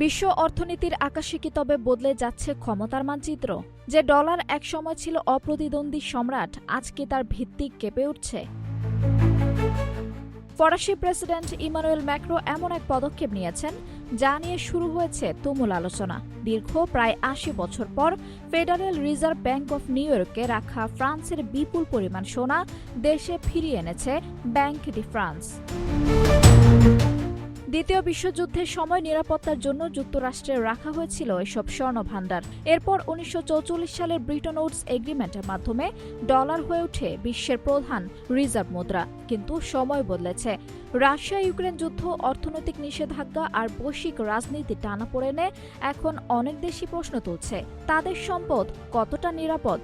বিশ্ব অর্থনীতির আকাশে কি তবে বদলে যাচ্ছে ক্ষমতার মানচিত্র? যে ডলার একসময় ছিল অপ্রতিদ্বন্দ্বী সম্রাট, আজকে তার ভিত্তি কেঁপে উঠছে। ফরাসি প্রেসিডেন্ট ইমানুয়েল ম্যাক্রো এমন এক পদক্ষেপ নিয়েছেন যা নিয়ে শুরু হয়েছে তুমুল আলোচনা। দীর্ঘ প্রায় ৮০ বছর পর federal reserve bank of new ইয়র্কে রাখা ফ্রান্সের বিপুল পরিমাণ সোনা দেশে ফিরিয়ে এনেছে ব্যাংক ডি ফ্রান্স। দ্বিতীয় বিশ্বযুদ্ধের সময় নিরাপত্তার জন্য যুক্তরাষ্ট্রে রাখা হয়েছিল এসব স্বর্ণভাণ্ডার। এরপর ১৯৪৪ সালের ব্রিটন উডস এগ্রিমেন্টের মাধ্যমে ডলার হয়ে ওঠে বিশ্বের প্রধান রিজার্ভ মুদ্রা। কিন্তু সময় বদলেছে। রাশিয়া ইউক্রেন যুদ্ধ, অর্থনৈতিক নিষেধাজ্ঞা আর বৈশ্বিক রাজনীতির টানাপোড়েনে এখন অনেক দেশই প্রশ্ন তুলছে তাদের সম্পদ কতটা নিরাপদ।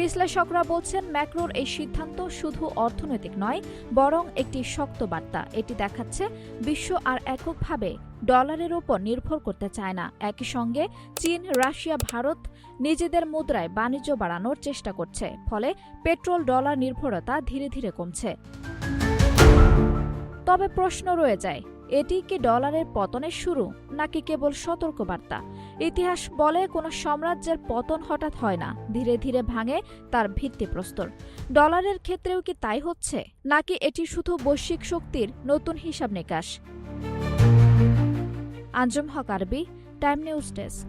বিশ্লেষকরা বলছেন ম্যাক্রোর এই সিদ্ধান্ত শুধু অর্থনৈতিক নয়, বরং একটি শক্ত বার্তা। এটি দেখাচ্ছে বিশ্ব আর এককভাবে ডলারের উপর নির্ভর করতে চায় না। একই সঙ্গে চীন, রাশিয়া, ভারত নিজেদের মুদ্রায় বাণিজ্য বাড়ানোর চেষ্টা করছে। ফলে পেট্রোল ডলার নির্ভরতা ধীরে ধীরে কমছে। তবে প্রশ্ন রয়ে যায়, এটি কি ডলারের পতনের শুরু নাকি কেবল সতর্কবার্তা? ইতিহাস বলে কোনো সাম্রাজ্যের পতন হঠাৎ হয় না, ধীরে ধীরে ভাঙে তার ভিত্তিপ্রস্তর। ডলারের ক্ষেত্রেও কি তাই হচ্ছে, নাকি এটি শুধু বৈশ্বিক শক্তির নতুন হিসাব নিকাশ? আঞ্জুম হক আরবি, টাইম নিউজ ডেস্ক।